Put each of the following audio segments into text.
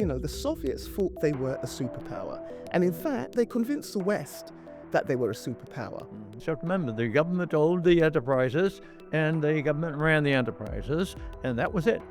the Soviets thought they were a superpower. And in fact, they convinced the West that they were a superpower. So remember, the government owned the enterprises, and the government ran the enterprises, and that was it.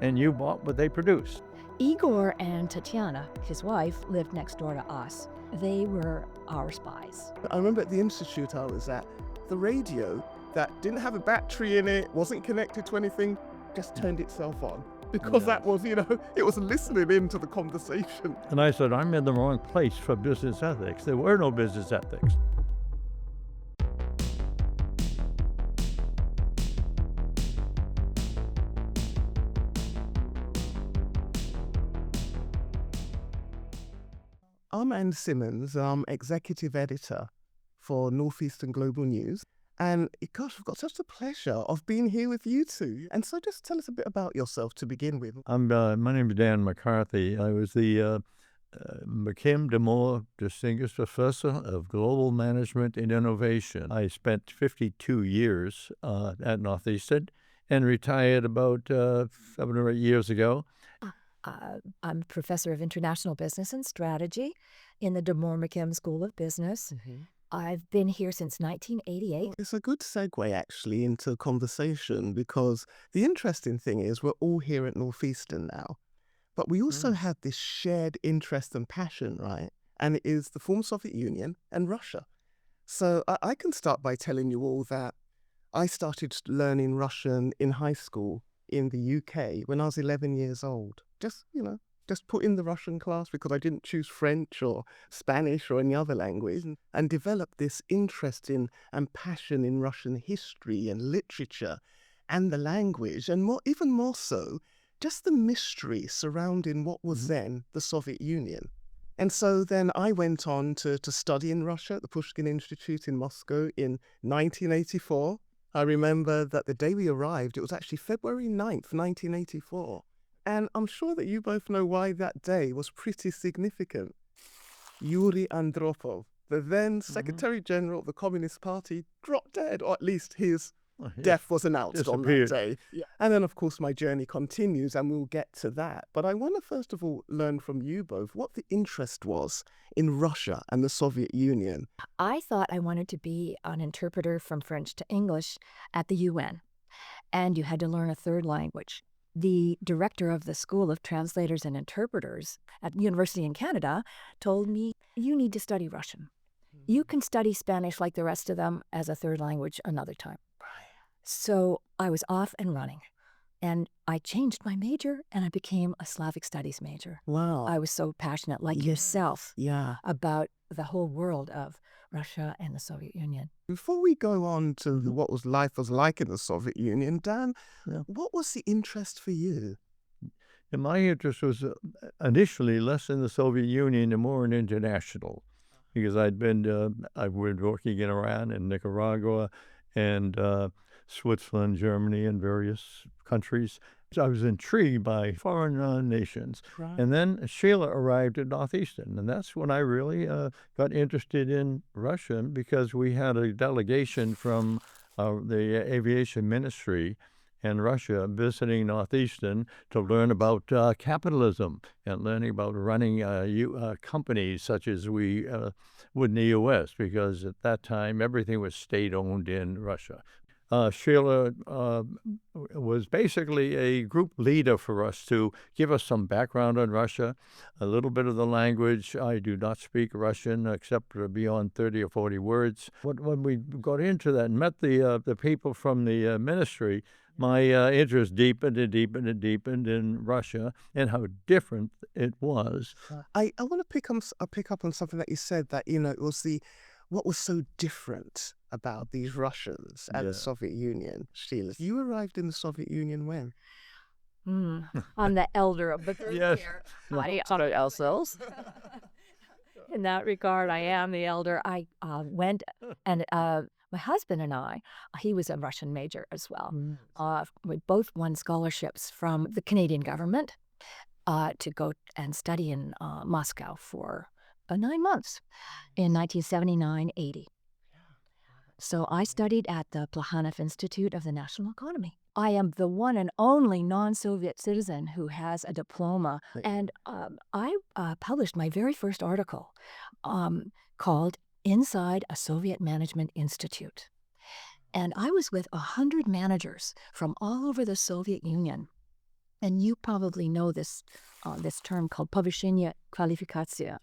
And you bought what they produced. Igor and Tatiana, his wife, lived next door to us. They were our spies. I remember at the institute I was at, the radio that didn't have a battery in it, wasn't connected to anything, just turned itself on. Because that was, it was listening into the conversation. And I said, I'm in the wrong place for business ethics. There were no business ethics. I'm Simmons, I'm executive editor for Northeastern Global News. And gosh, I've got such a pleasure of being here with you two. And so just tell us a bit about yourself to begin with. My name is Dan McCarthy. I was the McKim DeMoore Distinguished Professor of Global Management and Innovation. I spent 52 years at Northeastern and retired about 7 or 8 years ago. I'm a professor of international business and strategy in the DeMoore McKim School of Business. Mm-hmm. I've been here since 1988. Well, it's a good segue actually into conversation, because the interesting thing is we're all here at Northeastern now, but we also have this shared interest and passion, right? And it is the former Soviet Union and Russia. So I can start by telling you all that I started learning Russian in high school in the UK when I was 11 years old. Just put in the Russian class because I didn't choose French or Spanish or any other language, and developed this interest in and passion in Russian history and literature and the language, and even more so, just the mystery surrounding what was then the Soviet Union. And so then I went on to study in Russia at the Pushkin Institute in Moscow in 1984. I remember that the day we arrived, it was actually February 9th, 1984. And I'm sure that you both know why that day was pretty significant. Yuri Andropov, the then Secretary General of the Communist Party, dropped dead, or at least his death was announced on that day. Yeah. And then, of course, my journey continues, and we'll get to that. But I want to first of all learn from you both what the interest was in Russia and the Soviet Union. I thought I wanted to be an interpreter from French to English at the UN, and you had to learn a third language. The director of the School of Translators and Interpreters at the University in Canada told me, you need to study Russian. You can study Spanish like the rest of them as a third language another time. So I was off and running, and I changed my major, and I became a Slavic studies major. Wow. I was so passionate, like yourself, about the whole world of Russia and the Soviet Union. Before we go on to what life was like in the Soviet Union, Dan, what was the interest for you? And my interest was initially less in the Soviet Union and more in international, because I've been working in Iran and Nicaragua and Switzerland, Germany, and various countries. So I was intrigued by foreign nations. Right. And then Sheila arrived at Northeastern, and that's when I really got interested in Russia, because we had a delegation from the aviation ministry in Russia visiting Northeastern to learn about capitalism and learning about running companies such as we would in the U.S., because at that time everything was state-owned in Russia. Sheila was basically a group leader for us to give us some background on Russia, a little bit of the language. I do not speak Russian except beyond 30 or 40 words. When we got into that and met the people from the ministry, my interest deepened and deepened and deepened in Russia and how different it was. I want to pick up on something that you said, that, it was what was so different about these Russians and the Soviet Union. Sheila, you arrived in the Soviet Union when? I'm the elder of the group here. Ourselves. In that regard, I am the elder. I went, and my husband and I, he was a Russian major as well. We both won scholarships from the Canadian government to go and study in Moscow for 9 months in 1979-80. So I studied at the Plekhanov Institute of the National Economy. I am the one and only non-Soviet citizen who has a diploma. And I published my very first article called Inside a Soviet Management Institute. And I was with 100 managers from all over the Soviet Union. And you probably know this term called повышение квалификации.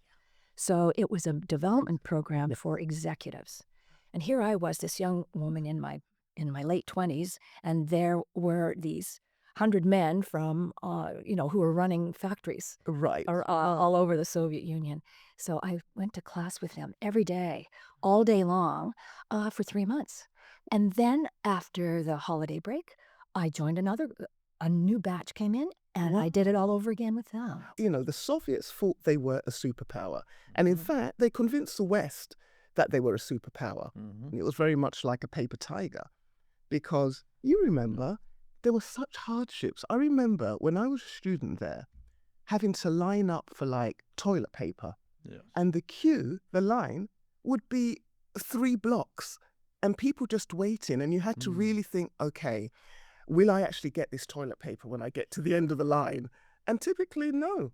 So it was a development program for executives. And here I was, this young woman in my late 20s, and there were these 100 men from, who were running factories Right. all over the Soviet Union. So I went to class with them every day, all day long, for 3 months. And then after the holiday break, I joined a new batch came in, and I did it all over again with them. The Soviets thought they were a superpower. And in fact, they convinced the West that they were a superpower. And it was very much like a paper tiger. Because you remember, there were such hardships. I remember when I was a student there, having to line up for like toilet paper. Yes. And the line would be 3 blocks and people just waiting. And you had to really think, okay, will I actually get this toilet paper when I get to the end of the line? And typically, no,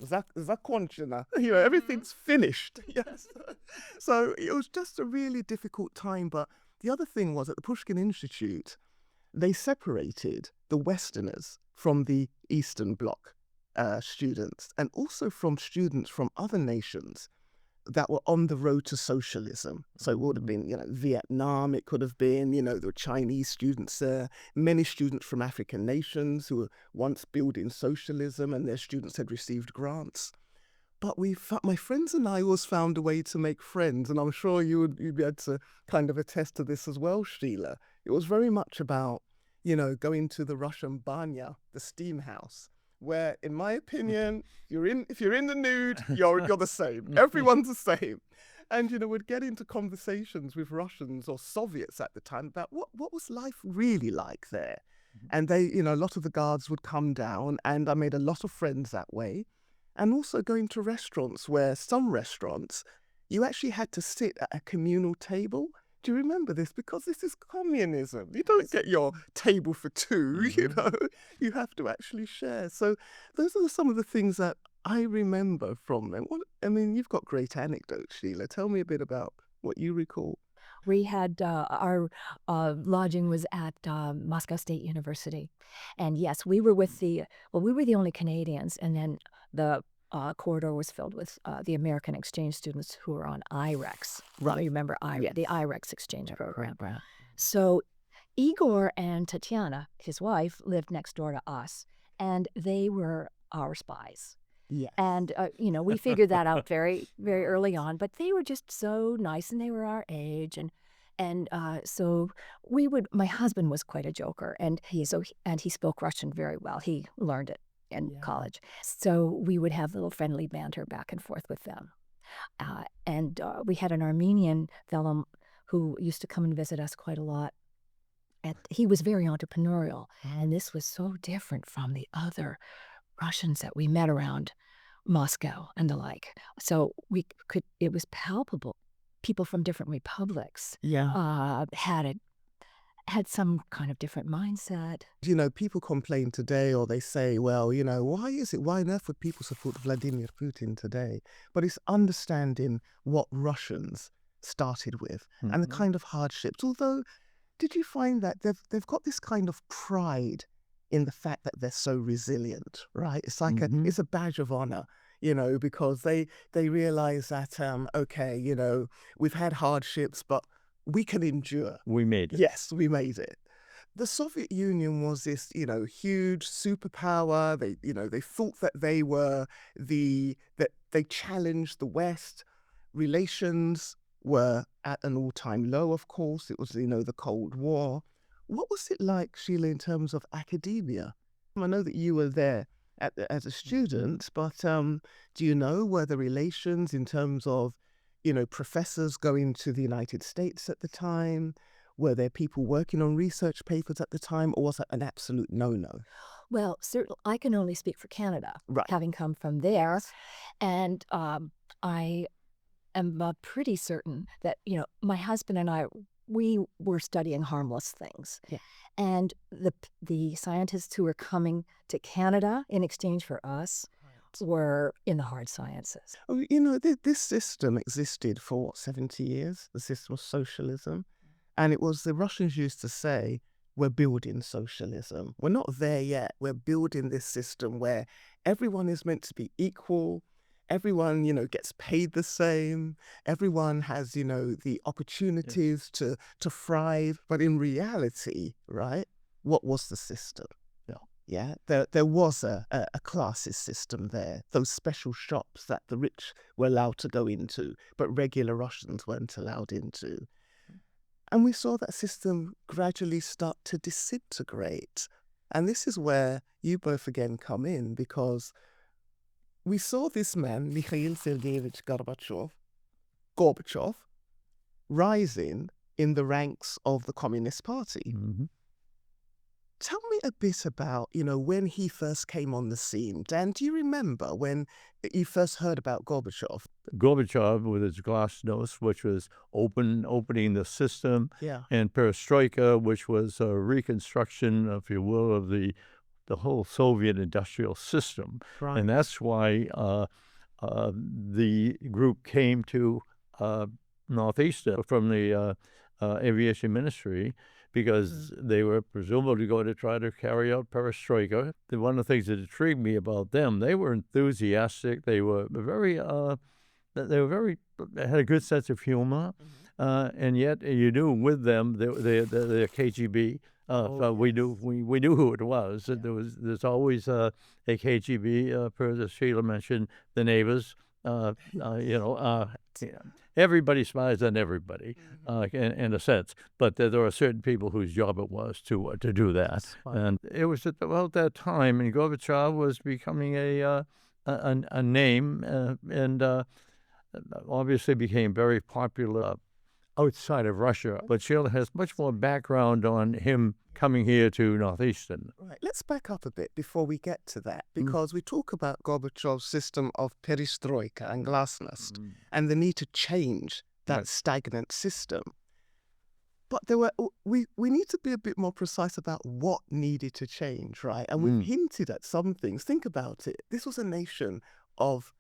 zakončena. Everything's finished. Yes. So it was just a really difficult time. But the other thing was at the Pushkin Institute, they separated the Westerners from the Eastern Bloc students, and also from students from other nations that were on the road to socialism. So it would have been, Vietnam, it could have been, there were Chinese students there, many students from African nations who were once building socialism, and their students had received grants. But my friends and I always found a way to make friends, and I'm sure you'd be able to kind of attest to this as well, Sheila. It was very much about, going to the Russian banya, the steam house, where, in my opinion, if you're in the nude, you're the same. Everyone's the same. And, we'd get into conversations with Russians or Soviets at the time about what was life really like there. And they, a lot of the guards would come down, and I made a lot of friends that way. And also going to restaurants where some restaurants, you actually had to sit at a communal table. Do you remember this? Because this is communism. You don't get your table for 2, You have to actually share. So those are some of the things that I remember from them. You've got great anecdotes, Sheila. Tell me a bit about what you recall. We had our lodging was at Moscow State University. And yes, we were the only Canadians. And then the corridor was filled with the American exchange students who were on IREX. Right. You remember Yes. the IREX exchange program. Right. So Igor and Tatiana, his wife, lived next door to us, and they were our spies. Yes. And, we figured that out very, very early on, but they were just so nice, and they were our age. And so my husband was quite a joker, and he spoke Russian very well. He learned it in college. So we would have little friendly banter back and forth with them. And we had an Armenian fellow who used to come and visit us quite a lot. And he was very entrepreneurial, and this was so different from the other Russians that we met around Moscow and the like. So it was palpable. People from different republics had some kind of different mindset. People complain today, or they say, well, why on earth would people support Vladimir Putin today? But it's understanding what Russians started with and the kind of hardships. Although, did you find that they've got this kind of pride in the fact that they're so resilient, right? It's like it's a badge of honor, because they realize that, we've had hardships, but we can endure. We made it. Yes, we made it. The Soviet Union was this, huge superpower. They thought that they were that they challenged the West. Relations were at an all-time low, of course. It was, the Cold War. What was it like, Sheila, in terms of academia? I know that you were there as a student, but do you know, were the relations in terms of, professors going to the United States at the time? Were there people working on research papers at the time, or was it an absolute no-no? Well, certainly, I can only speak for Canada, Right. having come from there. And I am pretty certain that, my husband and I, we were studying harmless things. Yeah. And the scientists who were coming to Canada in exchange for us were in the hard sciences. Oh, this system existed for what, 70 years? The system of socialism. And it was, the Russians used to say, we're building socialism. We're not there yet. We're building this system where everyone is meant to be equal. Everyone, gets paid the same. Everyone has, the opportunities to thrive. But in reality, right, what was the system? Yeah, there was a classes system there, those special shops that the rich were allowed to go into, but regular Russians weren't allowed into. And we saw that system gradually start to disintegrate. And this is where you both again come in, because we saw this man, Mikhail Sergeyevich Gorbachev, rising in the ranks of the Communist Party. Mm-hmm. Tell me a bit about, when he first came on the scene. Dan, do you remember when you first heard about Gorbachev? Gorbachev with his glasnost, which was opening the system, Yeah. and perestroika, which was a reconstruction, if you will, of the whole Soviet industrial system. Right. And that's why the group came to Northeastern from the aviation ministry, because they were presumably going to try to carry out perestroika. One of the things that intrigued me about them, they were enthusiastic. They were very, they had a good sense of humor, and yet you knew with them they're KGB. We knew who it was. Yeah. There's always a KGB. As Sheila mentioned, the neighbors. Everybody spies on everybody, in a sense. But there are certain people whose job it was to do that. And it was at about that time, and Gorbachev was becoming a name, and obviously became very popular outside of Russia. But Sheila has much more background on him coming here to Northeastern. Right. Let's back up a bit before we get to that, because we talk about Gorbachev's system of perestroika and glasnost and the need to change that stagnant system. But we need to be a bit more precise about what needed to change, right? And we've hinted at some things. Think about it. This was a nation of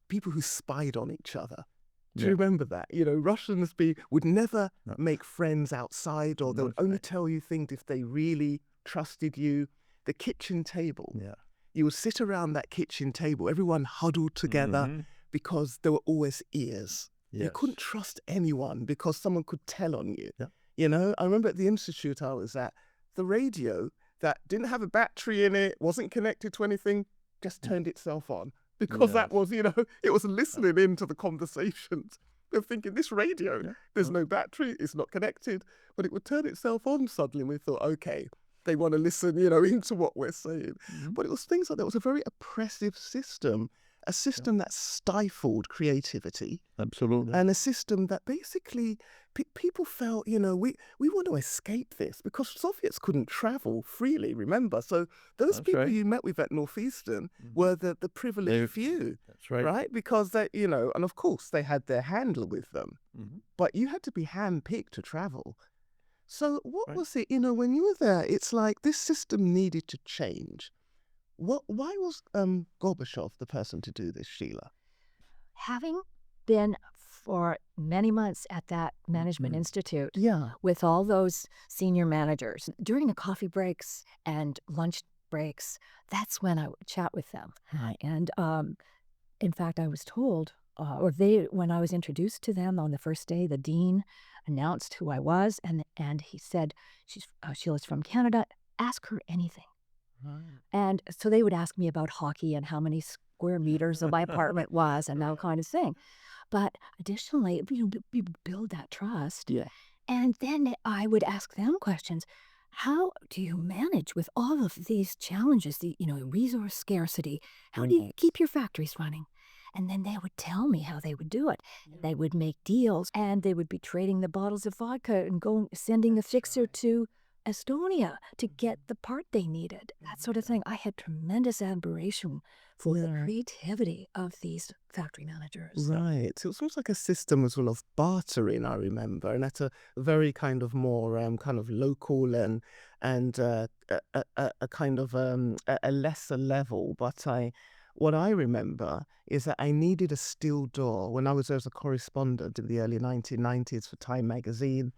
people who spied on each other. Do you remember that? Russians would never make friends outside, or they would only tell you things if they really trusted you. The kitchen table. Yeah. You would sit around that kitchen table, everyone huddled together, because there were always ears. Yes. You couldn't trust anyone because someone could tell on you. Yeah. I remember at the institute I was at, the radio that didn't have a battery in it, wasn't connected to anything, just turned itself on. Because that was, it was listening into the conversations. They're thinking, this radio, there's no battery, it's not connected, but it would turn itself on suddenly. And we thought, okay, they want to listen, into what we're saying. But it was things like that. It was a very oppressive system, a system that stifled creativity. Absolutely. And a system that basically people felt, we want to escape this, because Soviets couldn't travel freely, remember? So those people you met with at Northeastern were the privileged few. That's right. Right? Because they, and of course they had their handler with them, but you had to be handpicked to travel. So what was it, when you were there, it's like this system needed to change. Why was Gorbachev the person to do this, Sheila? Having been for many months at that management institute with all those senior managers, during the coffee breaks and lunch breaks, that's when I would chat with them. And in fact, I was told, when I was introduced to them on the first day, the dean announced who I was, and he said, Sheila's from Canada, ask her anything. And so they would ask me about hockey and how many square meters of my apartment was and that kind of thing. But additionally, we build that trust. Yeah. And then I would ask them questions. How do you manage with all of these challenges, the resource scarcity? How do you keep your factories running? And then they would tell me how they would do it. They would make deals, and they would be trading the bottles of vodka and sending a fixer to Estonia to get the part they needed, that sort of thing. I had tremendous admiration for the creativity of these factory managers. Right. It was almost like a system as well of bartering, I remember, and at a very kind of more kind of local and a kind of a lesser level. But what I remember is that I needed a steel door when I was there as a correspondent in the early 1990s for Time magazine,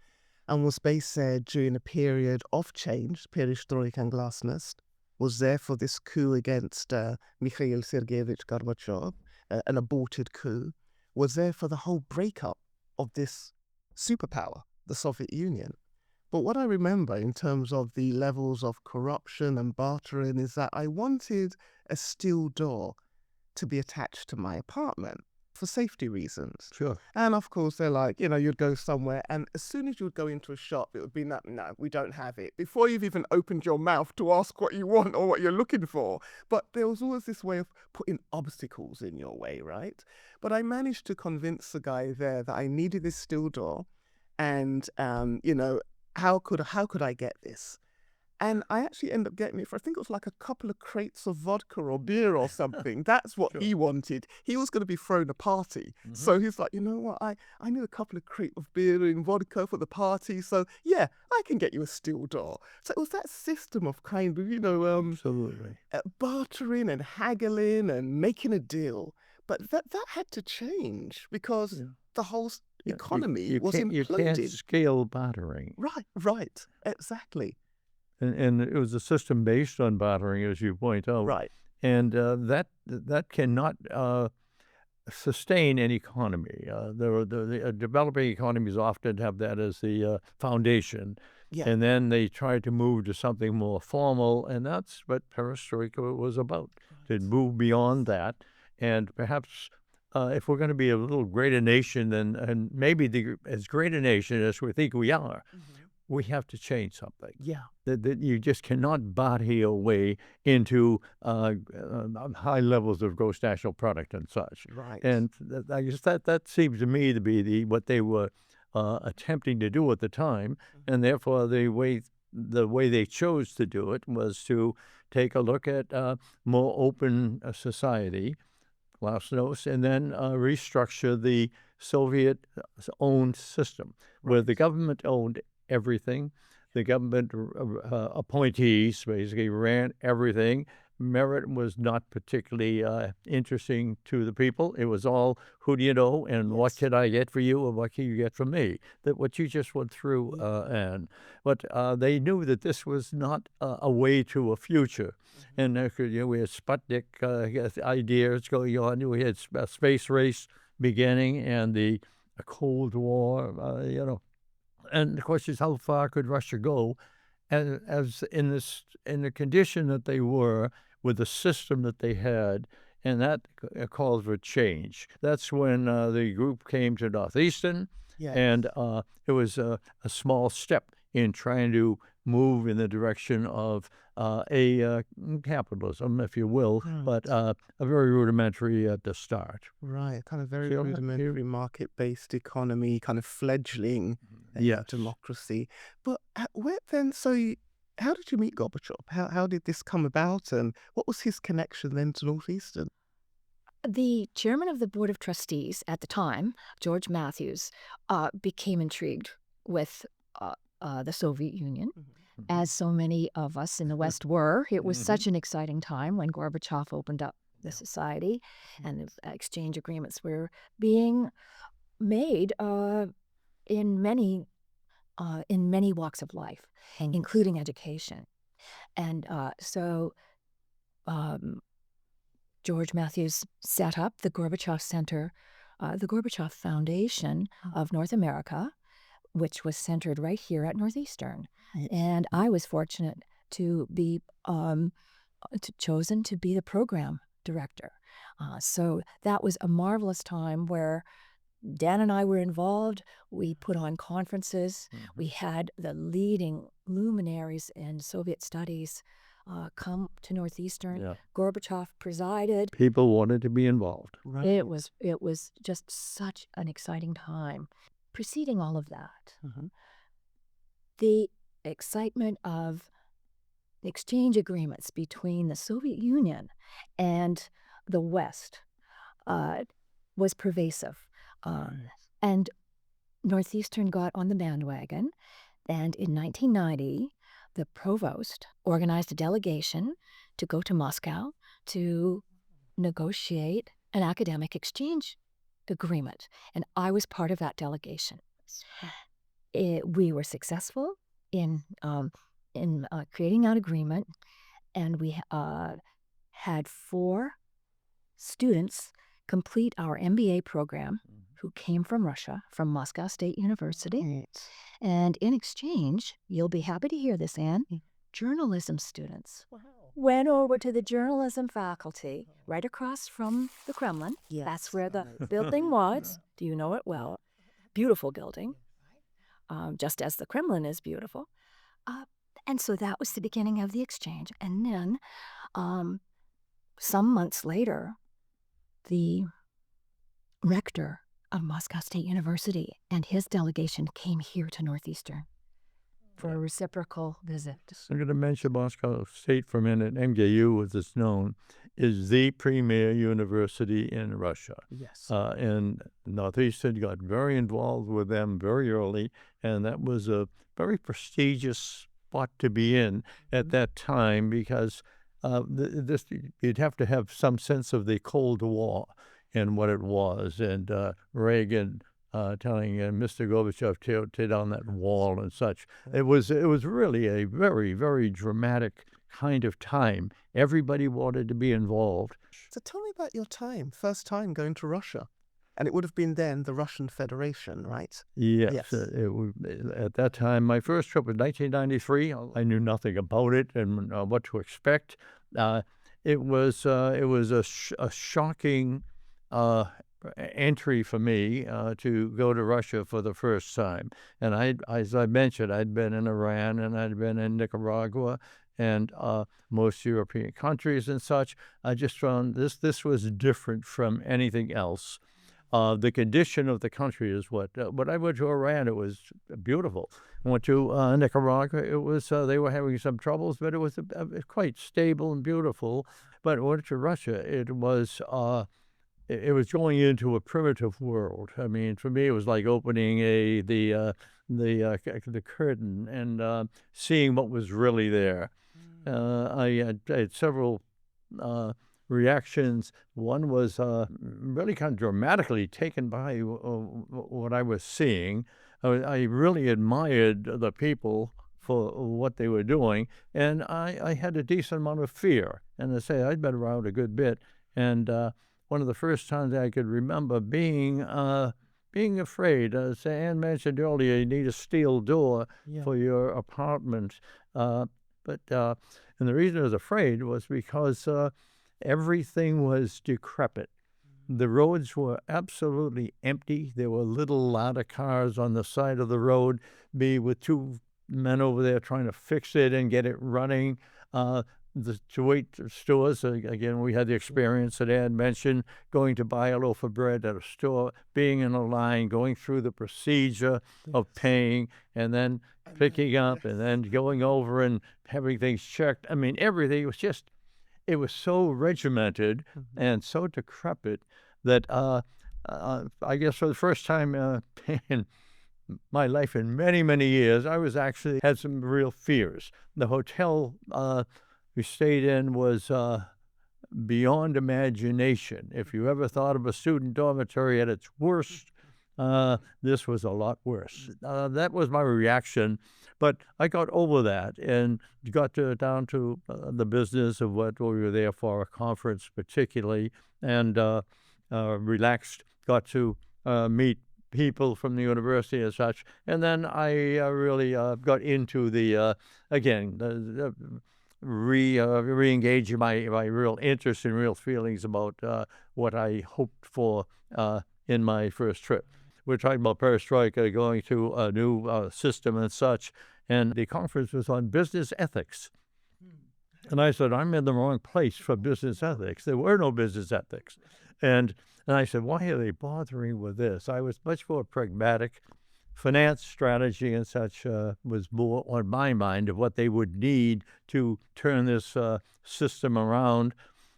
and was based there during a period of change, perestroika and glasnost, was there for this coup against Mikhail Sergeyevich Gorbachev, an aborted coup, was there for the whole breakup of this superpower, the Soviet Union. But what I remember in terms of the levels of corruption and bartering is that I wanted a steel door to be attached to my apartment for safety reasons. Sure. And of course, they're like, you'd go somewhere, and as soon as you'd go into a shop, it would be, no, we don't have it. Before you've even opened your mouth to ask what you want or what you're looking for. But there was always this way of putting obstacles in your way, right? But I managed to convince the guy there that I needed this steel door, and, how could I get this? And I actually ended up getting it for, I think it was like a couple of crates of vodka or beer or something. That's what he wanted. He was going to be throwing a party. So he's like, you know what, I need a couple of crates of beer and vodka for the party. So yeah, I can get you a steel door. So it was that system of kind of, Absolutely. bartering and haggling and making a deal. But that had to change because the whole economy was imploded. You can't scale bartering. Right, exactly. And it was a system based on bartering, as you point out. Right. And that cannot sustain an economy. The developing economies often have that as the foundation. Yeah. And then they try to move to something more formal, and that's what perestroika was about, to move beyond that. And perhaps if we're going to be a little greater nation, and maybe as great a nation as we think we are, we have to change something. Yeah. That you just cannot barter your way into high levels of gross national product and such. Right. And I guess that seems to me to be what they were attempting to do at the time, and therefore the way they chose to do it was to take a look at more open society, glasnost, and then restructure the Soviet-owned system, where the government owned everything. The government appointees basically ran everything. Merit was not particularly interesting to the people. It was all, who do you know, and what can I get for you, and what can you get from me? That what you just went through, but they knew that this was not a way to a future. And we had Sputnik ideas going on. We had a space race beginning, and the Cold War. And the question is, how far could Russia go? And as in the condition that they were, with the system that they had, and that calls for change. That's when the group came to Northeastern, and it was a small step in trying to move in the direction of capitalism, if you will, but a very rudimentary at the start. Right, kind of very rudimentary market-based economy, kind of fledgling democracy. But how did you meet Gorbachev? How did this come about, and what was his connection then to Northeastern? The chairman of the Board of Trustees at the time, George Matthews, became intrigued with the Soviet Union, as so many of us in the West were. It was such an exciting time when Gorbachev opened up the society, and the exchange agreements were being made in many walks of life, including education. And so George Matthews set up the Gorbachev Center, the Gorbachev Foundation of North America, which was centered right here at Northeastern. And I was fortunate to be chosen to be the program director. So that was a marvelous time where Dan and I were involved. We put on conferences. We had the leading luminaries in Soviet studies come to Northeastern. Gorbachev presided. People wanted to be involved. Right. It was just such an exciting time. Preceding all of that, the excitement of exchange agreements between the Soviet Union and the West was pervasive. And Northeastern got on the bandwagon, and in 1990, the provost organized a delegation to go to Moscow to negotiate an academic exchange agreement, and I was part of that delegation. We were successful in creating that agreement, and we had 4 students complete our MBA program who came from Russia, from Moscow State University. And in exchange, you'll be happy to hear this, Anne, journalism students went over to the journalism faculty right across from the Kremlin. Yes. That's where the building was. Do you know it well? Beautiful building, just as the Kremlin is beautiful. And so that was the beginning of the exchange. And then some months later, the rector of Moscow State University and his delegation came here to Northeastern for a reciprocal visit. I'm going to mention Moscow State for a minute. MGU, as it's known, is the premier university in Russia. Yes. And Northeastern got very involved with them very early, and that was a very prestigious spot to be in at that time because you'd have to have some sense of the Cold War and what it was, and Reagan telling Mr. Gorbachev to tear down that wall and such. It was really a very, very dramatic kind of time. Everybody wanted to be involved. So tell me about your time, first time going to Russia. And it would have been then the Russian Federation, right? Yes. At that time, my first trip was 1993. I knew nothing about it and what to expect. It was a shocking entry for me to go to Russia for the first time. And as I mentioned, I'd been in Iran and I'd been in Nicaragua and most European countries and such. I just found this was different from anything else. The condition of the country is what. When I went to Iran, it was beautiful. I went to Nicaragua. It was they were having some troubles, but it was quite stable and beautiful. But when I went to Russia, it was going into a primitive world. I mean, for me, it was like opening the curtain and seeing what was really there. I had several reactions. One was really kind of dramatically taken by what I was seeing. I really admired the people for what they were doing, and I had a decent amount of fear. And I say I'd been around a good bit, and one of the first times I could remember being afraid. As Anne mentioned earlier, you need a steel door for your apartment. And the reason I was afraid was because everything was decrepit. The roads were absolutely empty. There were little Lada cars on the side of the road, with 2 men over there trying to fix it and get it running. The Kuwait stores, again, we had the experience that Ann mentioned, going to buy a loaf of bread at a store, being in a line, going through the procedure of paying, and then picking up, and then going over and having things checked. I mean, everything was just, it was so regimented and so decrepit that I guess for the first time in my life in many, many years, I was actually had some real fears. The hotel we stayed in was beyond imagination. If you ever thought of a student dormitory at its worst, this was a lot worse. That was my reaction, but I got over that and got down to the business of what we were there for, a conference particularly, and relaxed, got to meet people from the university and such. And then I really got into the re-engaging my real interest and real feelings about what I hoped for in my first trip. We're talking about perestroika, going to a new system and such, and the conference was on business ethics. And I said, I'm in the wrong place for business ethics. There were no business ethics. And I said, why are they bothering with this? I was much more pragmatic. finance strategy and such was more on my mind of what they would need to turn this system around.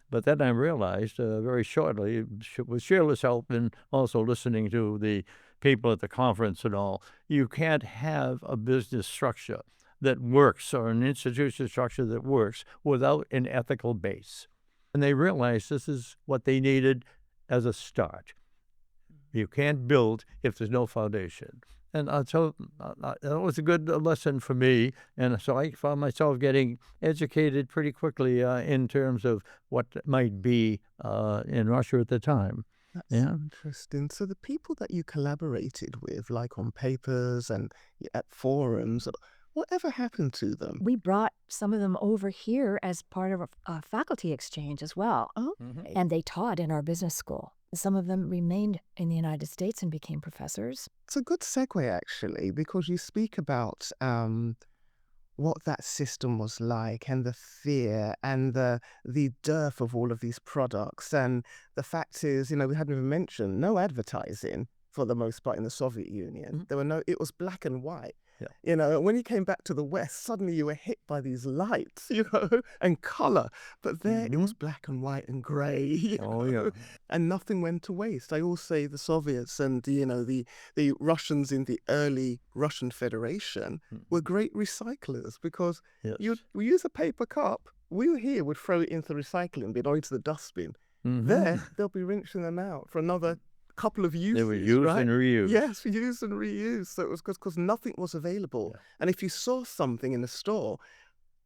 But then I realized very shortly, with Sheila's help and also listening to the people at the conference and all, you can't have a business structure that works or an institution structure that works without an ethical base. And they realized this is what they needed as a start. You can't build if there's no foundation. And so that was a good lesson for me. And so I found myself getting educated pretty quickly in terms of what might be in Russia at the time. That's interesting. So the people that you collaborated with, like on papers and at forums, whatever happened to them? We brought some of them over here as part of a faculty exchange as well. Oh, And they taught in our business school. Some of them remained in the United States and became professors. it's a good segue actually, because you speak about what that system was like and the fear and the dearth of all of these products. And the fact is, we hadn't even mentioned no advertising for the most part in the Soviet Union. There were it was black and white. Yeah. When you came back to the West, suddenly you were hit by these lights, and color. But there it was black and white and gray, and nothing went to waste. I always say the Soviets and, the Russians in the early Russian Federation were great recyclers, because we use a paper cup. We here would throw it into the recycling bin or into the dustbin. There, they'll be rinsing them out for another couple of uses. They were use and reuse. Yes, use and reuse. So it was because nothing was available. Yeah. And if you saw something in the store,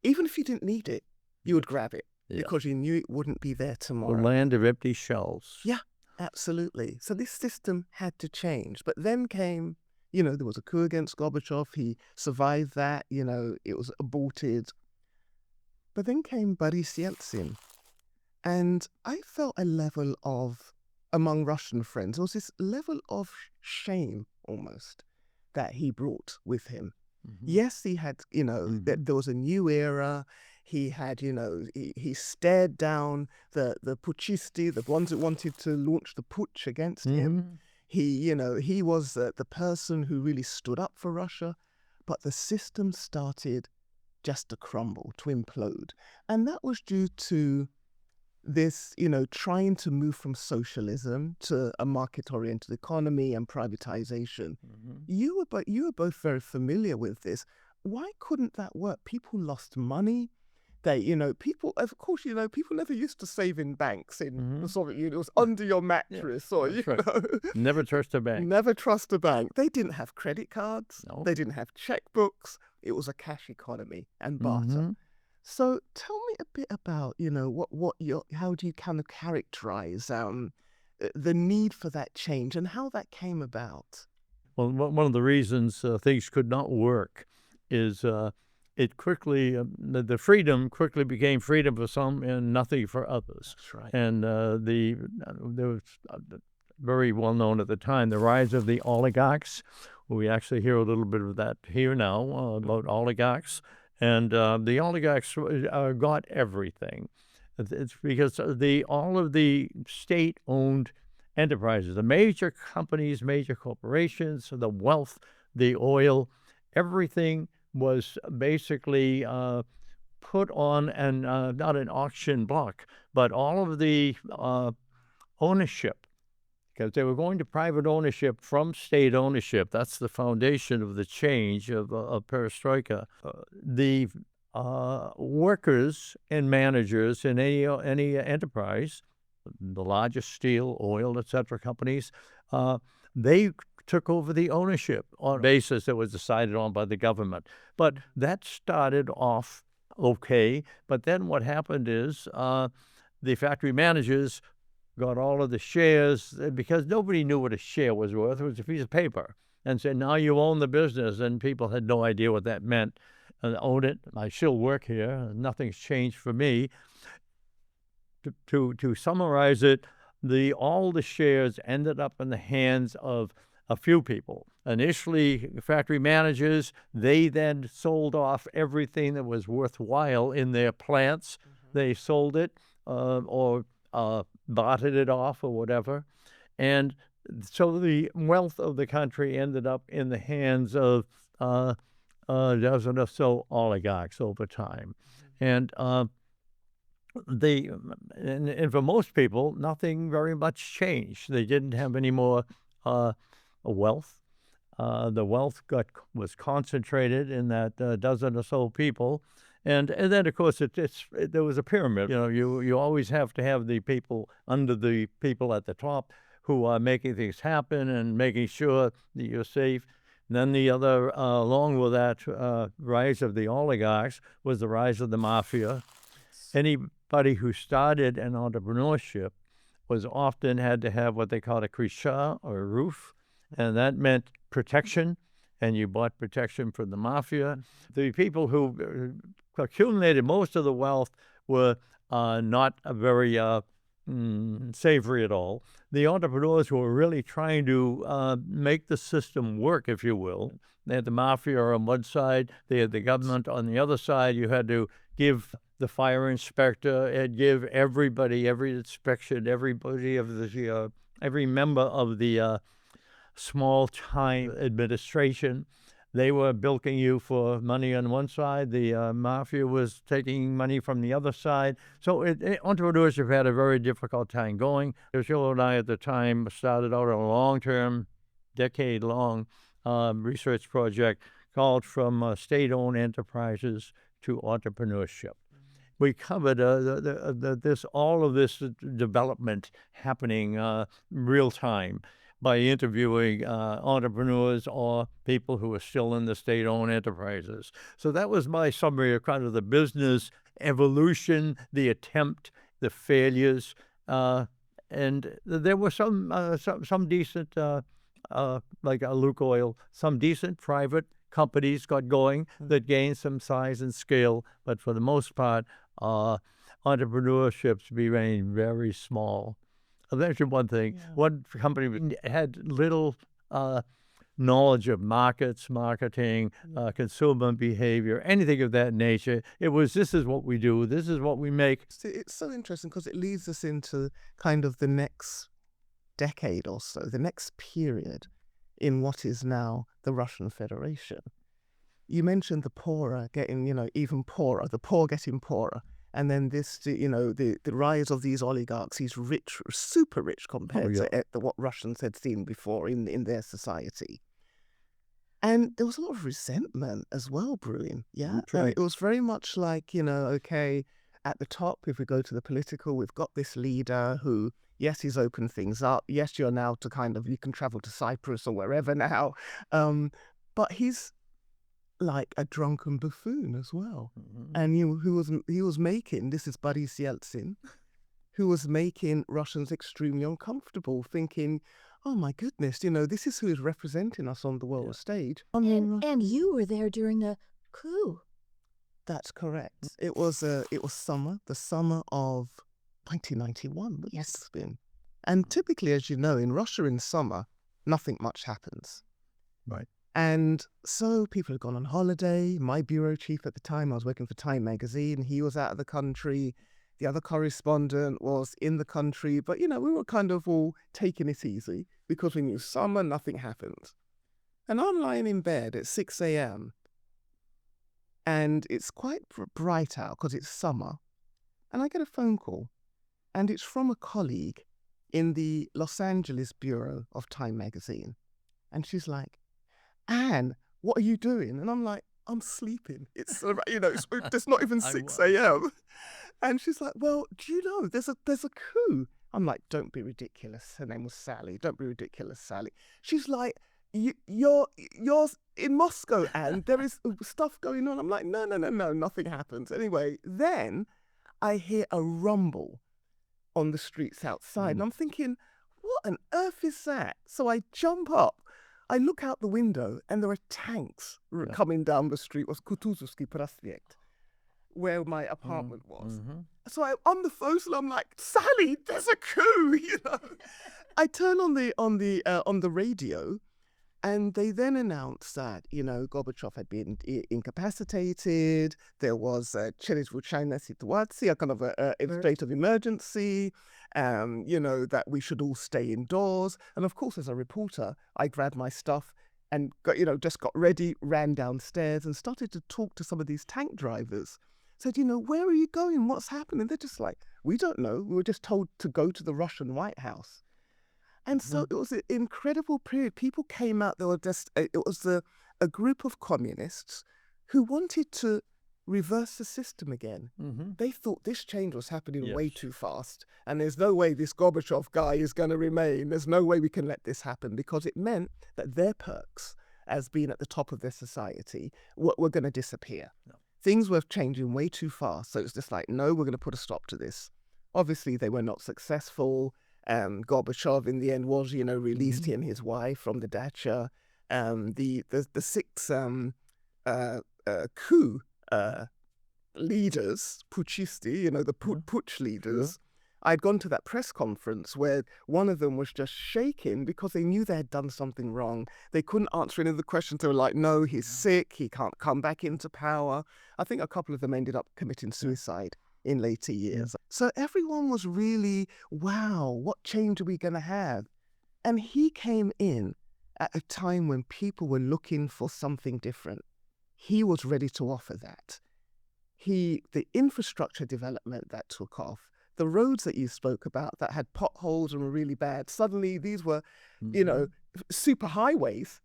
even if you didn't need it, you would grab it because you knew it wouldn't be there tomorrow. The land of empty shelves. Yeah, absolutely. So this system had to change. But then came, there was a coup against Gorbachev. He survived that. It was aborted. But then came Boris Yeltsin. And I felt a level of, among Russian friends, there was this level of shame almost that he brought with him. Yes, he had, there was a new era. He had, he stared down the puchisti, the ones that wanted to launch the putsch against him. He, he was the person who really stood up for Russia, but the system started just to crumble, to implode. And that was due to this, trying to move from socialism to a market-oriented economy and privatization. You were both very familiar with this. Why couldn't that work? People lost money. They, people, of course, people never used to save in banks in the Soviet Union. It was under your mattress or, Never trust a bank. Never trust a bank. They didn't have credit cards. No. They didn't have checkbooks. It was a cash economy and barter. So tell me a bit about, how do you kind of characterize the need for that change and how that came about? Well, one of the reasons things could not work is it quickly, the freedom quickly became freedom for some and nothing for others. That's right. And there was very well known at the time, the rise of the oligarchs. We actually hear a little bit of that here now about oligarchs. And the oligarchs got everything. It's because all of the state-owned enterprises, the major companies, major corporations, the wealth, the oil, everything was basically put on not an auction block, but all of the ownership, because they were going to private ownership from state ownership. That's the foundation of the change of perestroika. The workers and managers in any enterprise, the largest steel, oil, etc. companies, they took over the ownership on a basis that was decided on by the government. But that started off okay. But then what happened is the factory managers got all of the shares because nobody knew what a share was worth. It was a piece of paper. And said, now you own the business. And people had no idea what that meant. And own it. I still work here. Nothing's changed for me. To summarize it, all the shares ended up in the hands of a few people. Initially, factory managers, they then sold off everything that was worthwhile in their plants. They sold it or bartered it off or whatever. And so the wealth of the country ended up in the hands of a dozen or so oligarchs over time. And and for most people, nothing very much changed. They didn't have any more wealth. The wealth was concentrated in that dozen or so people. And then, of course, there was a pyramid. You always have to have the people under the people at the top who are making things happen and making sure that you're safe. And then the other, along with that rise of the oligarchs, was the rise of the mafia. Anybody who started an entrepreneurship was often had to have what they called a krisha, or a roof, and that meant protection, and you bought protection from the mafia. The people who accumulated most of the wealth were not very savory at all. The entrepreneurs who were really trying to make the system work, if you will, they had the mafia on one side, they had the government on the other side. You had to give the fire inspector and give everybody, every inspection, everybody of the every member of the small-time administration. They were bilking you for money on one side. The mafia was taking money from the other side. So entrepreneurship had a very difficult time going. Sheila and I at the time started out a long-term, decade-long research project called From State-Owned Enterprises to Entrepreneurship. We covered all of this development happening real time by interviewing entrepreneurs or people who are still in the state-owned enterprises. So that was my summary of kind of the business evolution, the attempt, the failures, and there were some decent, like Lukoil, some decent private companies got going that gained some size and scale, but for the most part, entrepreneurship remained very small. I'll mention one thing. Yeah. One company had little knowledge of markets, marketing, consumer behavior, anything of that nature. It was, this is what we do, this is what we make. It's so interesting because it leads us into kind of the next decade or so, the next period in what is now the Russian Federation. You mentioned the poorer getting, even poorer, the poor getting poorer. And then this, the rise of these oligarchs, these rich, super rich compared to what Russians had seen before in their society. And there was a lot of resentment as well brewing. Yeah. Right. It was very much like, okay, at the top, if we go to the political, we've got this leader who, yes, he's opened things up. Yes, you're now you can travel to Cyprus or wherever now. But he's like a drunken buffoon as well. Mm-hmm. And he was making, this is Boris Yeltsin, who was making Russians extremely uncomfortable, thinking, oh my goodness, this is who is representing us on the world stage. And you were there during the coup. That's correct. It was summer, the summer of 1991. Yes. It's been. And typically, as you know, in Russia in summer, nothing much happens. Right. And so people had gone on holiday. My bureau chief at the time, I was working for Time magazine, he was out of the country. The other correspondent was in the country. But, we were kind of all taking it easy because we knew summer, nothing happened. And I'm lying in bed at 6 a.m. and it's quite bright out because it's summer. And I get a phone call, and it's from a colleague in the Los Angeles bureau of Time magazine. And she's like, Anne, what are you doing? And I'm like, I'm sleeping. It's it's not even 6 a.m. And she's like, well, do you know there's a coup? I'm like, don't be ridiculous. Her name was Sally. Don't be ridiculous, Sally. She's like, you're in Moscow, Anne. There is stuff going on. I'm like, no, nothing happens. Anyway, then I hear a rumble on the streets outside, and I'm thinking, what on earth is that? So I jump up. I look out the window, and there are tanks coming down the street. It was Kutuzovsky Prospect, where my apartment was. Mm-hmm. So on the phone, I'm like, Sally, there's a coup, I turn on the radio, And they then announced that, Gorbachev had been incapacitated. There was a чрезвычайная ситуация, a kind of a state of emergency, that we should all stay indoors. And of course, as a reporter, I grabbed my stuff and just got ready, ran downstairs and started to talk to some of these tank drivers. Said, where are you going? What's happening? They're just like, we don't know. We were just told to go to the Russian White House. And so it was an incredible period. People came out. There were it was a group of communists who wanted to reverse the system again. They thought this change was happening way too fast. And there's no way this Gorbachev guy is going to remain. There's no way we can let this happen, because it meant that their perks as being at the top of their society were going to disappear. No. Things were changing way too fast. So it's just like, no, we're going to put a stop to this. Obviously, they were not successful. Gorbachev, in the end, was, released he and his wife from the dacha. The six coup leaders, puchisti, the putsch leaders, I'd gone to that press conference where one of them was just shaking because they knew they had done something wrong. They couldn't answer any of the questions. They were like, no, he's sick. He can't come back into power. I think a couple of them ended up committing suicide in later years. So everyone was really, wow, what change are we going to have? And he came in at a time when people were looking for something different. He was ready to offer that. The infrastructure development that took off, the roads that you spoke about that had potholes and were really bad, suddenly these were, super highways.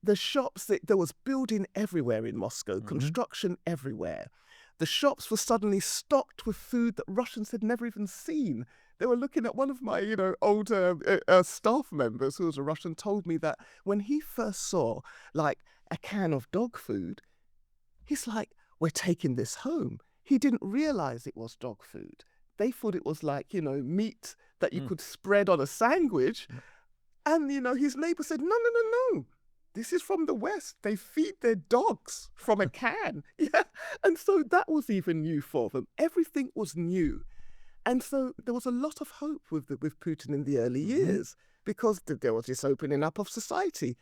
The shops, there was building everywhere in Moscow, construction everywhere. The shops were suddenly stocked with food that Russians had never even seen. They were looking at one of my, older staff members who was a Russian, told me that when he first saw like a can of dog food, he's like, we're taking this home. He didn't realize it was dog food. They thought it was like, meat that you could spread on a sandwich. And, his neighbor said, no. This is from the West. They feed their dogs from a can. And so that was even new for them. Everything was new. And so there was a lot of hope with Putin in the early years, because there was this opening up of society.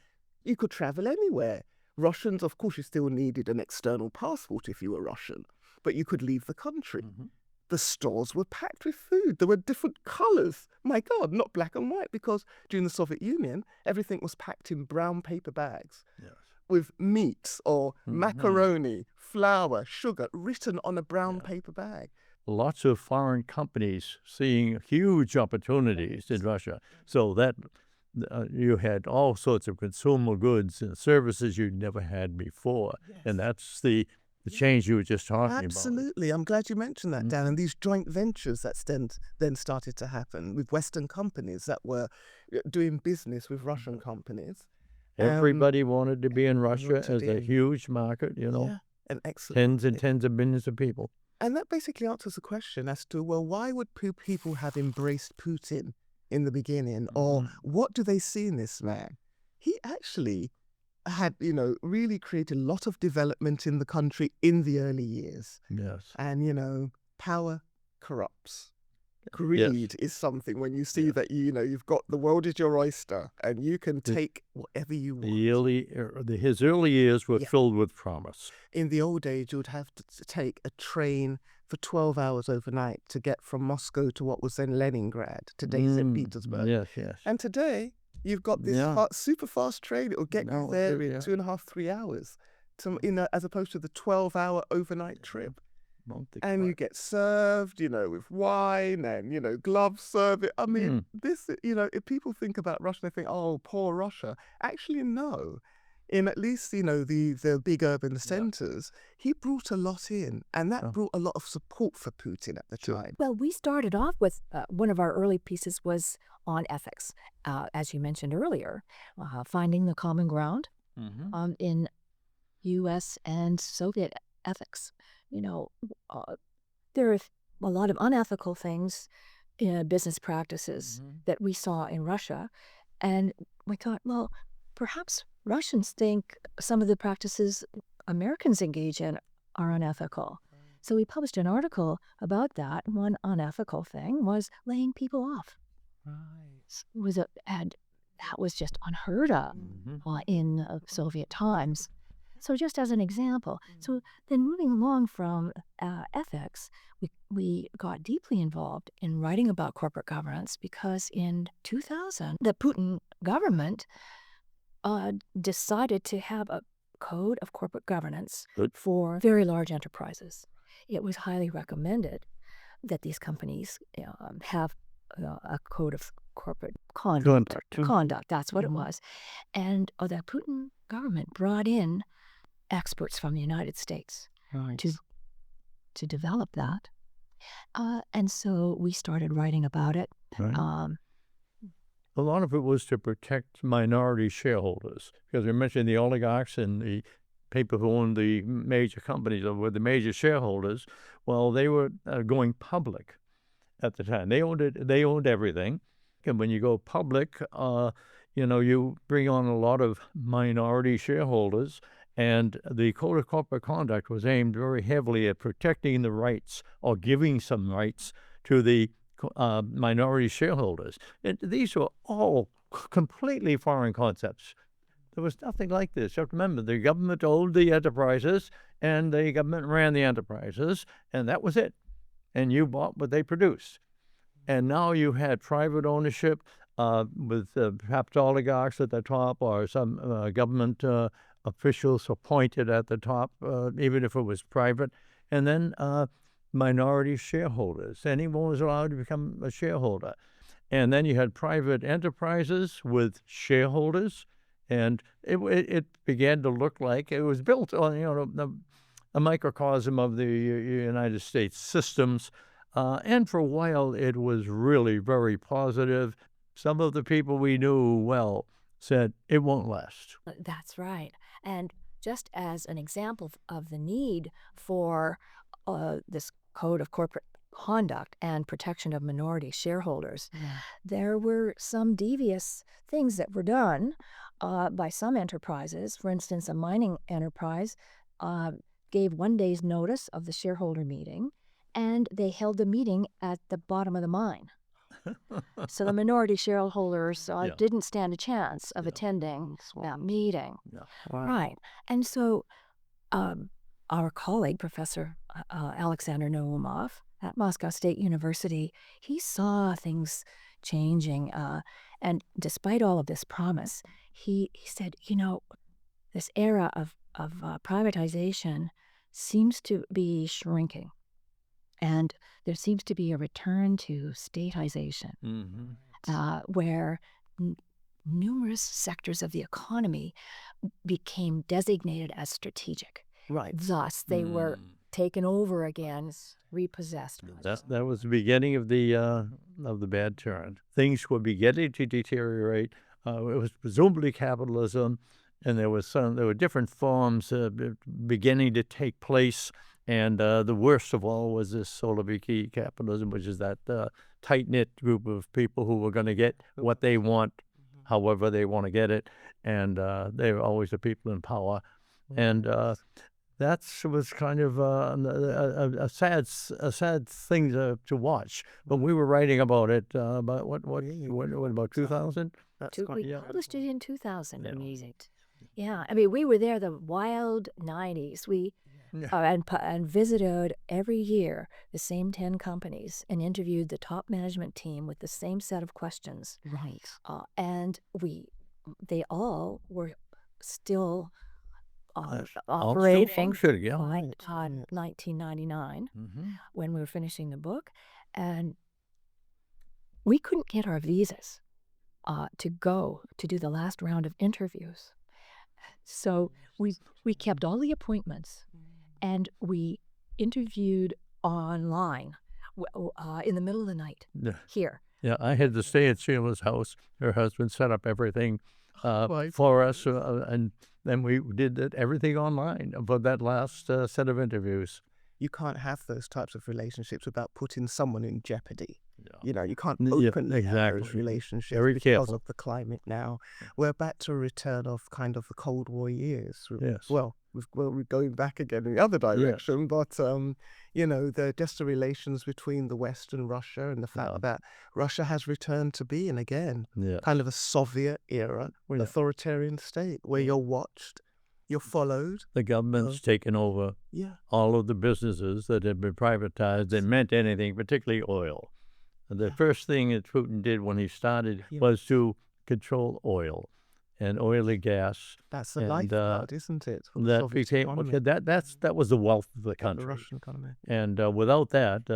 You could travel anywhere. Russians, of course, you still needed an external passport if you were Russian, but you could leave the country. The stores were packed with food. There were different colors. My God, not black and white, because during the Soviet Union, everything was packed in brown paper bags with meat or macaroni, flour, sugar, written on a brown paper bag. Lots of foreign companies seeing huge opportunities in Russia. So that you had all sorts of consumer goods and services you'd never had before. And that's the change you were just talking about. Absolutely. I'm glad you mentioned that, Dan. And these joint ventures that then started to happen with Western companies that were doing business with Russian companies. Everybody wanted to be in Russia as a huge market, and excellent. Tens and tens of millions of people. And that basically answers the question as to, well, why would people have embraced Putin in the beginning? Or what do they see in this man? He actually had, really created a lot of development in the country in the early years. Yes. And, power corrupts. Greed is something when you see that, you've got the world is your oyster and you can take whatever you want. His early years were filled with promise. In the old age, you would have to take a train for 12 hours overnight to get from Moscow to what was then Leningrad, today's St. Petersburg. Yes. And today, you've got this super fast train. It will get you there in 2.5, 3 hours, as opposed to the 12-hour overnight trip. And you get served, with wine and, gloves served. I mean, this, if people think about Russia, they think, oh, poor Russia. Actually, no. In at least, the big urban centers, he brought a lot in, and that brought a lot of support for Putin at the time. Well, we started off with one of our early pieces was on ethics, as you mentioned earlier, finding the common ground in U.S. and Soviet ethics. There are a lot of unethical things in business practices that we saw in Russia, and we thought, well, perhaps Russians think some of the practices Americans engage in are unethical. So we published an article about that. One unethical thing was laying people off. Right. Had that was just unheard of in Soviet times. So just as an example, so then moving along from ethics, we got deeply involved in writing about corporate governance because in 2000, the Putin government decided to have a code of corporate governance for very large enterprises. It was highly recommended that these companies have a code of corporate conduct. Conduct, that's what it was. And the Putin government brought in experts from the United States to develop that. And so we started writing about it. Right. A lot of it was to protect minority shareholders, because we mentioned the oligarchs and the people who owned the major companies or were the major shareholders. Well, they were going public at the time. They owned everything. And when you go public, you bring on a lot of minority shareholders. And the Code of Corporate Conduct was aimed very heavily at protecting the rights or giving some rights to the minority shareholders. And these were all completely foreign concepts. There was nothing like this. You have to remember, the government owned the enterprises, and the government ran the enterprises, and that was it. And you bought what they produced. And now you had private ownership with perhaps oligarchs at the top or some government officials appointed at the top, even if it was private. And then minority shareholders. Anyone was allowed to become a shareholder. And then you had private enterprises with shareholders. And it began to look like it was built on, a microcosm of the United States systems. And for a while, it was really very positive. Some of the people we knew well said it won't last. That's right. And just as an example of the need for this code of corporate conduct and protection of minority shareholders, there were some devious things that were done by some enterprises. For instance, a mining enterprise gave 1 day's notice of the shareholder meeting, and they held the meeting at the bottom of the mine. So the minority shareholders didn't stand a chance of attending that meeting. Right. And so our colleague, Professor Alexander Naumov at Moscow State University, he saw things changing. And despite all of this promise, he said, this era of privatization seems to be shrinking. And there seems to be a return to statization, where numerous sectors of the economy became designated as strategic. Right. Thus, they were taken over again, repossessed. That was the beginning of the bad turn. Things were beginning to deteriorate. It was presumably capitalism, and there were different forms beginning to take place. And the worst of all was this Soloviki capitalism, which is that tight-knit group of people who were going to get what they want, however they want to get it. And they were always the people in power. And that was kind of a sad thing to watch. But we were writing about it about about 2000? We published it in 2000. Amazing. Yeah, I mean, we were there the wild 90s. We and visited every year the same 10 companies and interviewed the top management team with the same set of questions. Right. And they all were still operating on 1999 when we were finishing the book. And we couldn't get our visas to go to do the last round of interviews. So we kept all the appointments, and we interviewed online in the middle of the night here. Yeah, I had to stay at Sheila's house. Her husband set up everything for us, and then we did everything online for that last set of interviews. You can't have those types of relationships without putting someone in jeopardy. You can't openly have those relationships because of the climate now. We're back to a return of kind of the Cold War years. Yes. Well, we're going back again in the other direction, but the distant relations between the West and Russia, and the fact that Russia has returned to being again kind of a Soviet era authoritarian state where you're watched, you're followed. The government's taken over all of the businesses that had been privatized that meant anything, particularly oil. The first thing that Putin did when he started was to control oil and oil and gas. That's the lifeblood, isn't it? That became that was the wealth of the country, the Russian economy. And without that,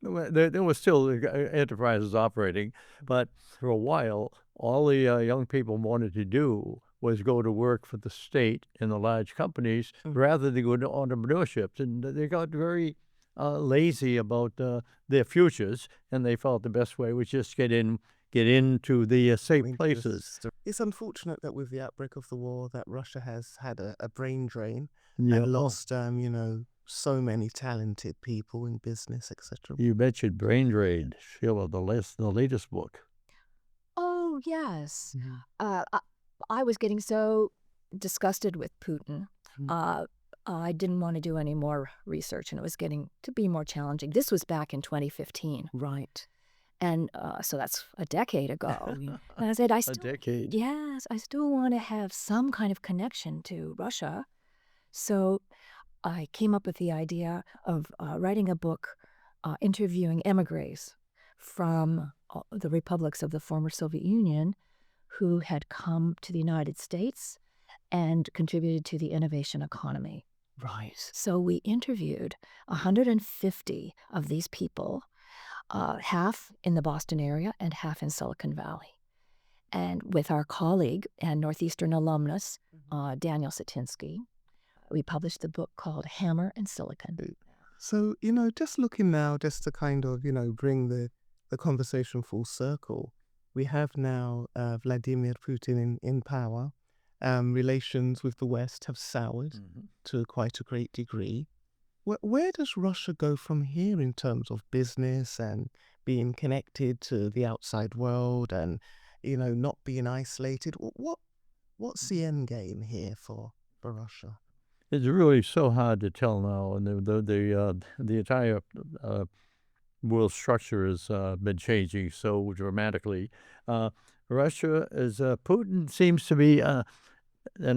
there was still enterprises operating, but for a while, all the young people wanted to do was go to work for the state in the large companies rather than go into entrepreneurship, and they got very lazy about their futures, and they felt the best way was just get into the safe places. It's unfortunate that with the outbreak of the war that Russia has had a brain drain and lost, so many talented people in business, etc. You mentioned brain drain, Sheila, the latest book. Oh, yes. I was getting so disgusted with Putin. I didn't want to do any more research, and it was getting to be more challenging. This was back in 2015. Right. And so that's a decade ago. And I said, A decade. Yes, I still want to have some kind of connection to Russia. So I came up with the idea of writing a book interviewing emigres from the republics of the former Soviet Union who had come to the United States and contributed to the innovation economy. Right. So we interviewed 150 of these people, half in the Boston area and half in Silicon Valley. And with our colleague and Northeastern alumnus, Daniel Satinsky, we published the book called Hammer and Silicon. So, just looking now, just to kind of, bring the conversation full circle, we have now Vladimir Putin in power. Relations with the West have soured to quite a great degree. Where does Russia go from here in terms of business and being connected to the outside world and, not being isolated? What's the end game here for Russia? It's really so hard to tell now, and the entire world structure has been changing so dramatically. Russia is Putin seems to be an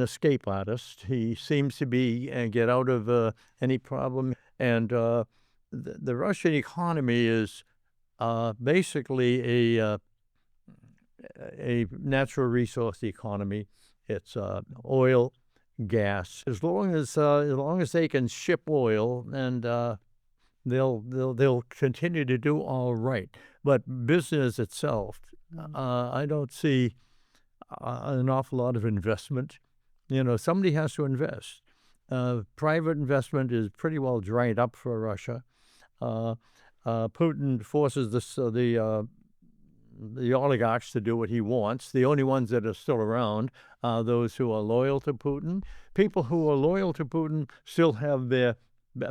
escape artist. He seems to be get out of any problem, and the Russian economy is basically a natural resource economy. It's oil, gas. As long as they can ship oil, and they'll continue to do all right. But business itself, I don't see an awful lot of investment. Somebody has to invest. Private investment is pretty well dried up for Russia. Putin forces the oligarchs to do what he wants. The only ones that are still around are those who are loyal to Putin. People who are loyal to Putin still have their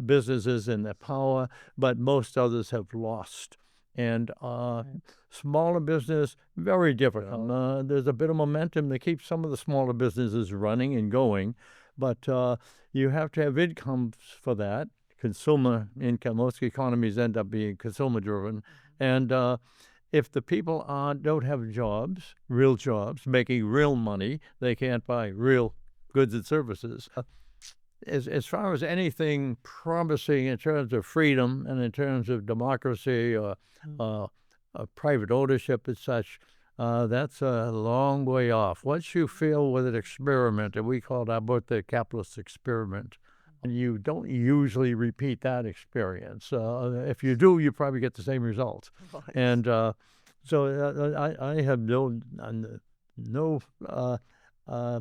businesses and their power, but most others have lost. And smaller business, very difficult. There's a bit of momentum to keep some of the smaller businesses running and going, but you have to have incomes for that, consumer income. Most economies end up being consumer-driven. And if the people don't have jobs, real jobs, making real money, they can't buy real goods and services. As far as anything promising in terms of freedom and in terms of democracy or private ownership and such, that's a long way off. Once you fail with an experiment, and we called our book the capitalist experiment, and you don't usually repeat that experience. If you do, you probably get the same result. Right. And so I have no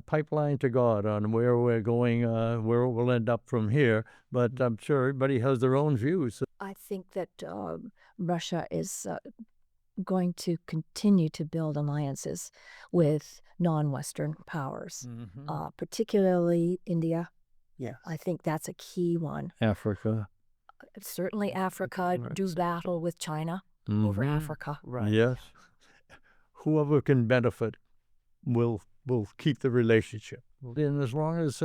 pipeline to God on where we're going, where it will end up from here, but I'm sure everybody has their own views. I think that Russia is going to continue to build alliances with non-Western powers, particularly India. Yeah, I think that's a key one. Africa. Certainly Africa, do battle with China over Africa. Right. Yes. Whoever can benefit will will keep the relationship. And as long as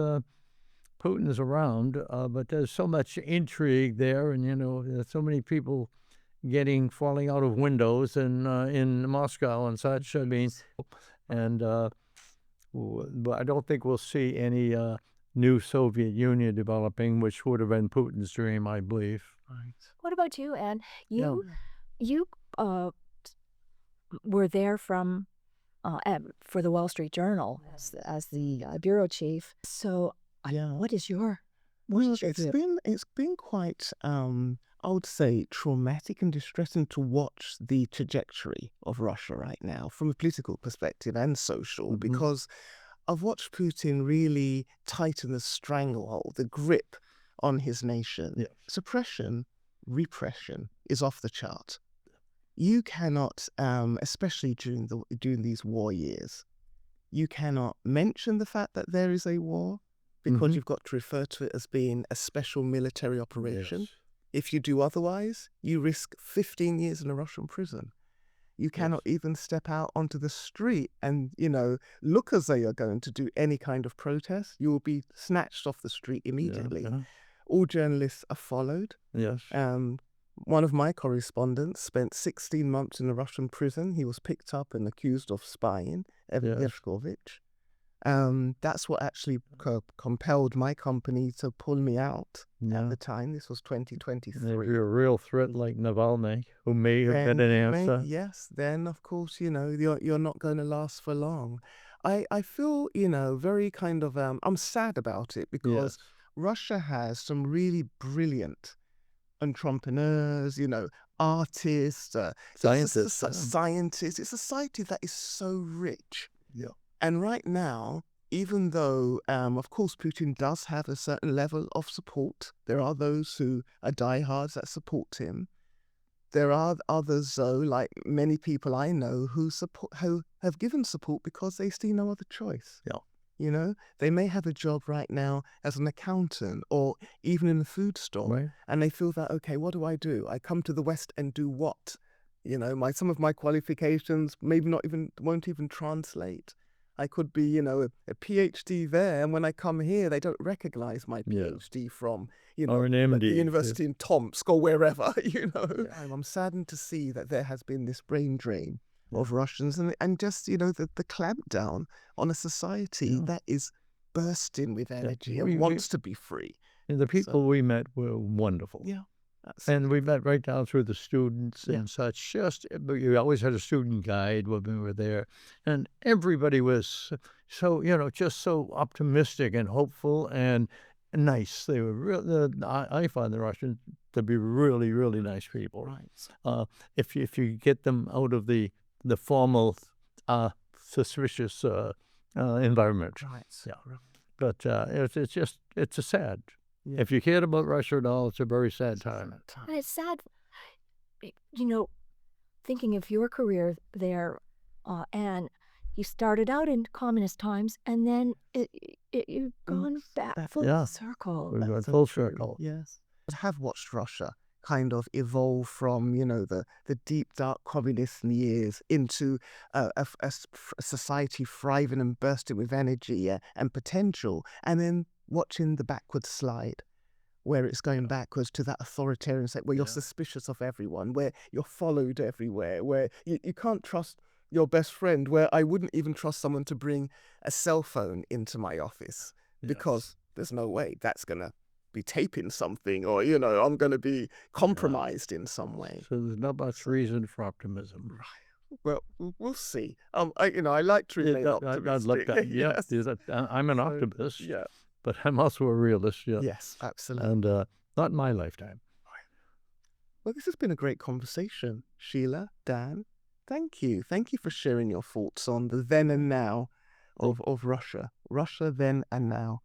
Putin is around, but there's so much intrigue there, and there's so many people falling out of windows and in Moscow and such. I mean, and but I don't think we'll see any new Soviet Union developing, which would have been Putin's dream, I believe. Right. What about you, Anne? You were there for the Wall Street Journal as the bureau chief. So, what is your? Well, it's been quite I would say traumatic and distressing to watch the trajectory of Russia right now from a political perspective and social, because I've watched Putin really tighten the stranglehold, the grip on his nation. Yeah. Suppression, repression is off the chart. You cannot, especially during these war years, you cannot mention the fact that there is a war because you've got to refer to it as being a special military operation. Yes. If you do otherwise, you risk 15 years in a Russian prison. You cannot even step out onto the street and, look as though you're going to do any kind of protest. You will be snatched off the street immediately. Yeah. All journalists are followed. Yes. One of my correspondents spent 16 months in a Russian prison. He was picked up and accused of spying, Evan Gershkovich. That's what actually compelled my company to pull me out at the time. This was 2023. If you're a real threat like Navalny, who may have been an answer. Yes, then of course, you're not going to last for long. I feel, very kind of, I'm sad about it because Russia has some really brilliant entrepreneurs, artists, scientists. Scientists. It's a society that is so rich. Yeah. And right now, even though, of course, Putin does have a certain level of support, there are those who are diehards that support him. There are others, though, like many people I know, who have given support because they see no other choice. Yeah. They may have a job right now as an accountant or even in a food store, Right. and they feel that, okay, what do? I come to the West and do what? Some of my qualifications maybe won't even translate. I could be, a PhD there, and when I come here, they don't recognize my PhD from, or an MD, the university in Tomsk or wherever, I'm saddened to see that there has been this brain drain of Russians and just, the clampdown on a society that is bursting with energy and wants to be free. And the people we met were wonderful. Yeah. And we met right down through the students and such. You always had a student guide when we were there. And everybody was so, just so optimistic and hopeful and nice. They were I find the Russians to be really, really nice people. Right. If you get them out of the formal, suspicious environment. Right. Yeah. But it's a sad. Yeah. If you cared about Russia at all, it's a very sad time. And it's sad, thinking of your career there, and you started out in communist times, and then you've gone back full circle. We've gone full circle. Yes. I have watched Russia kind of evolve from, the deep, dark communist years into a society thriving and bursting with energy and potential, and then watching the backward slide, where it's going backwards to that authoritarian state, where you're suspicious of everyone, where you're followed everywhere, where you can't trust your best friend, where I wouldn't even trust someone to bring a cell phone into my office because there's no way that's going to be taping something or, I'm going to be compromised in some way. So there's not much reason for optimism. Right. Well, we'll see. I like to remain optimistic. I'd love that. Yes. I'm an optimist. Yeah. But I'm also a realist. Yeah. Yes, absolutely. And not in my lifetime. Well, this has been a great conversation, Sheila, Dan. Thank you. Thank you for sharing your thoughts on the then and now of Russia. Russia then and now.